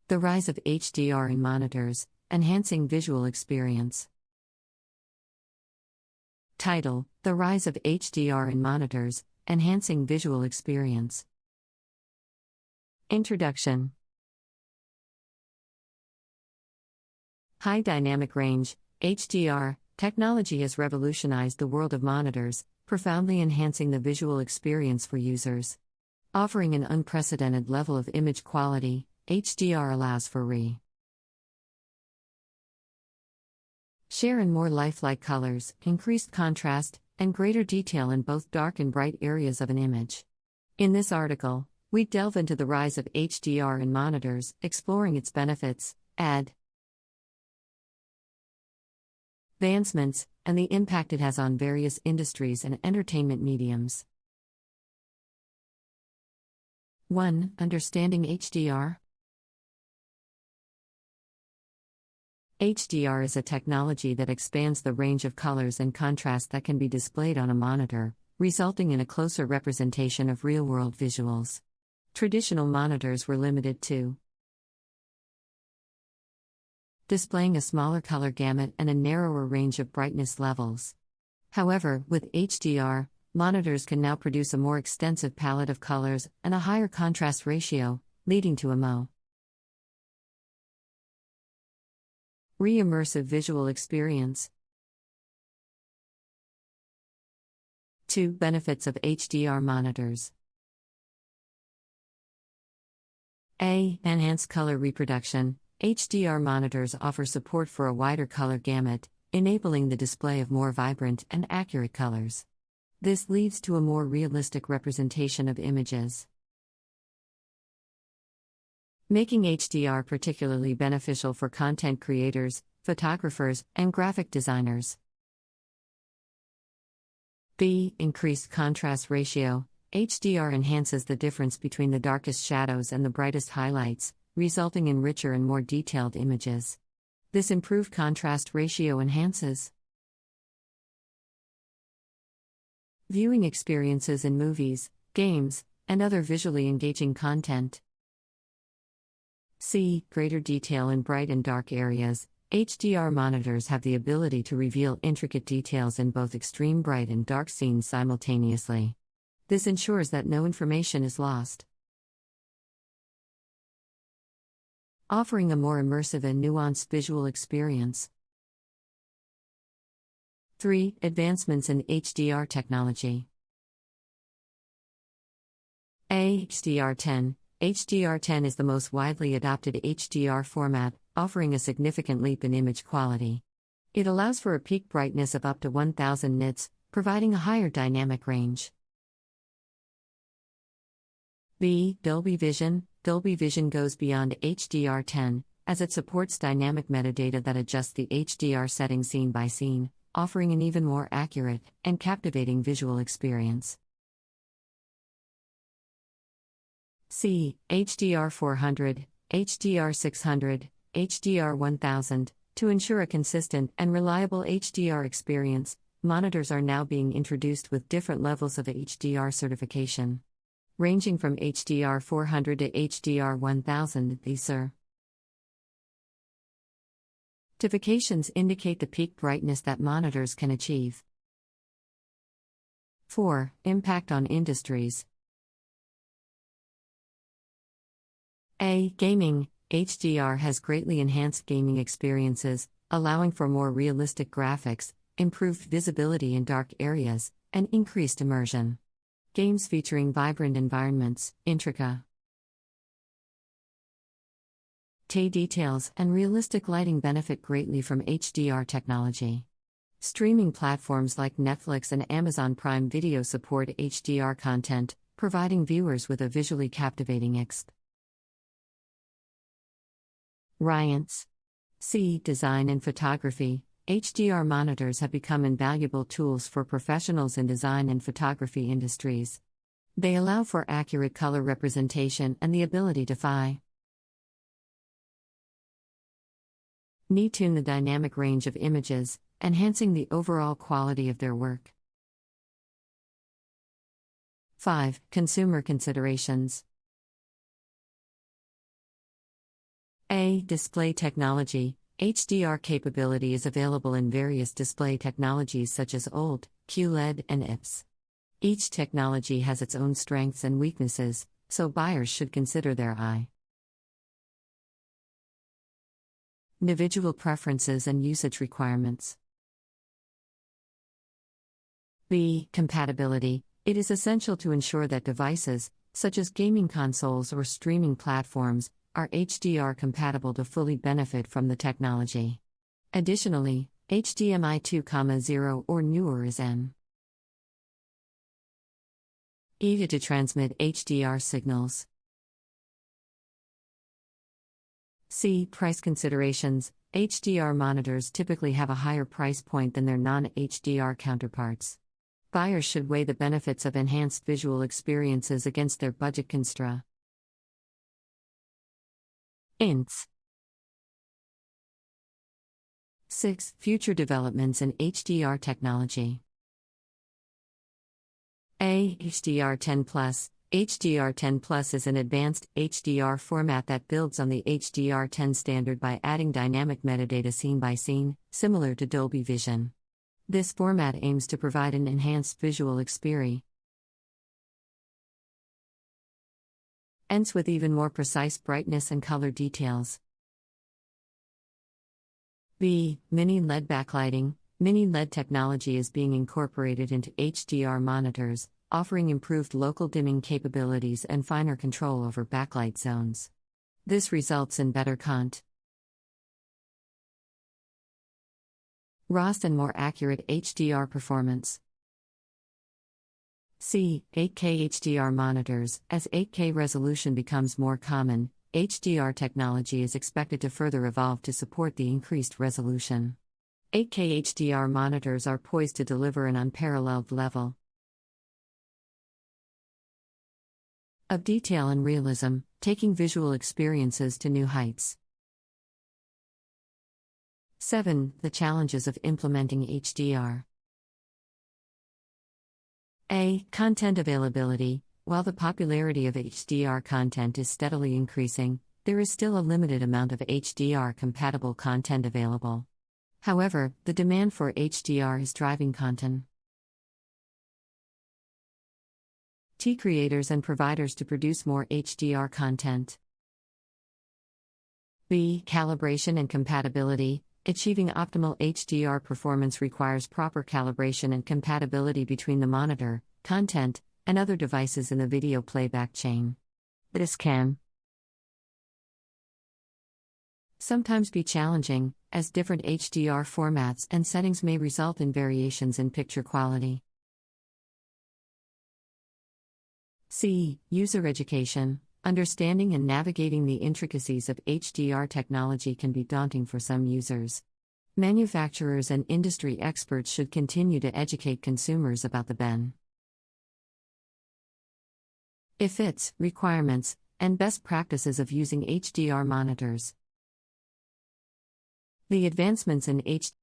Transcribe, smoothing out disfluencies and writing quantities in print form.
The rise of HDR in monitors, enhancing visual experience. Title: The rise of HDR in monitors, enhancing visual experience. Introduction. High dynamic range, HDR, technology has revolutionized the world of monitors, profoundly enhancing the visual experience for users. Offering an unprecedented level of image quality, HDR allows for share in more lifelike colors, increased contrast, and greater detail in both dark and bright areas of an image. In this article, we delve into the rise of HDR in monitors, exploring its benefits, advancements, and the impact it has on various industries and entertainment mediums. 1. Understanding HDR. HDR is a technology that expands the range of colors and contrast that can be displayed on a monitor, resulting in a closer representation of real-world visuals. Traditional monitors were limited to displaying a smaller color gamut and a narrower range of brightness levels. However, with HDR, monitors can now produce a more extensive palette of colors and a higher contrast ratio, leading to a more immersive visual experience. 2. Benefits of HDR monitors. A. Enhanced color reproduction. HDR monitors offer support for a wider color gamut, enabling the display of more vibrant and accurate colors. This leads to a more realistic representation of images, making HDR particularly beneficial for content creators, photographers, and graphic designers. B. Increased contrast ratio. HDR enhances the difference between the darkest shadows and the brightest highlights, resulting in richer and more detailed images. This improved contrast ratio enhances viewing experiences in movies, games, and other visually engaging content. C. Greater detail in bright and dark areas. HDR monitors have the ability to reveal intricate details in both extreme bright and dark scenes simultaneously. This ensures that no information is lost, offering a more immersive and nuanced visual experience. 3. Advancements in HDR technology. A. HDR10. HDR10 is the most widely adopted HDR format, offering a significant leap in image quality. It allows for a peak brightness of up to 1000 nits, providing a higher dynamic range. B. Dolby Vision. Dolby Vision goes beyond HDR10, as it supports dynamic metadata that adjusts the HDR setting scene by scene, offering an even more accurate and captivating visual experience. C. HDR 400, HDR 600, HDR 1000. To ensure a consistent and reliable HDR experience, monitors are now being introduced with different levels of HDR certification, ranging from HDR 400 to HDR 1000. These certifications indicate the peak brightness that monitors can achieve. 4. Impact on industries. A. Gaming. HDR has greatly enhanced gaming experiences, allowing for more realistic graphics, improved visibility in dark areas, and increased immersion. Games featuring vibrant environments, intricate details, and realistic lighting benefit greatly from HDR technology. Streaming platforms like Netflix and Amazon Prime Video support HDR content, providing viewers with a visually captivating experience. C. Design and photography. HDR monitors have become invaluable tools for professionals in design and photography industries. They allow for accurate color representation and the ability to tune the dynamic range of images, enhancing the overall quality of their work. 5. Consumer considerations. A. Display technology. HDR capability is available in various display technologies such as OLED, QLED, and IPS. Each technology has its own strengths and weaknesses, so buyers should consider their individual preferences and usage requirements. B. Compatibility. It is essential to ensure that devices, such as gaming consoles or streaming platforms, are HDR compatible to fully benefit from the technology. Additionally, HDMI 2.0 or newer is eager to transmit HDR signals. C. Price considerations. HDR monitors typically have a higher price point than their non-HDR counterparts. Buyers should weigh the benefits of enhanced visual experiences against their budget constraints. 6. Future developments in HDR technology. A. HDR10 Plus. HDR10 Plus is an advanced HDR format that builds on the HDR10 standard by adding dynamic metadata scene by scene, similar to Dolby Vision. This format aims to provide an enhanced visual experience with even more precise brightness and color details. B. Mini LED backlighting. Mini LED technology is being incorporated into HDR monitors, offering improved local dimming capabilities and finer control over backlight zones. This results in better contrast and more accurate HDR performance. C. 8K HDR monitors. As 8K resolution becomes more common, HDR technology is expected to further evolve to support the increased resolution. 8K HDR monitors are poised to deliver an unparalleled level of detail and realism, taking visual experiences to new heights. 7. The challenges of implementing HDR. A. Content availability. While the popularity of HDR content is steadily increasing, there is still a limited amount of HDR-compatible content available. However, the demand for HDR is driving content creators and providers to produce more HDR content. B. Calibration and compatibility. Achieving optimal HDR performance requires proper calibration and compatibility between the monitor, content, and other devices in the video playback chain. This can sometimes be challenging, as different HDR formats and settings may result in variations in picture quality. C. User education. Understanding and navigating the intricacies of HDR technology can be daunting for some users. Manufacturers and industry experts should continue to educate consumers about the benefits, requirements, and best practices of using HDR monitors. The advancements in HDR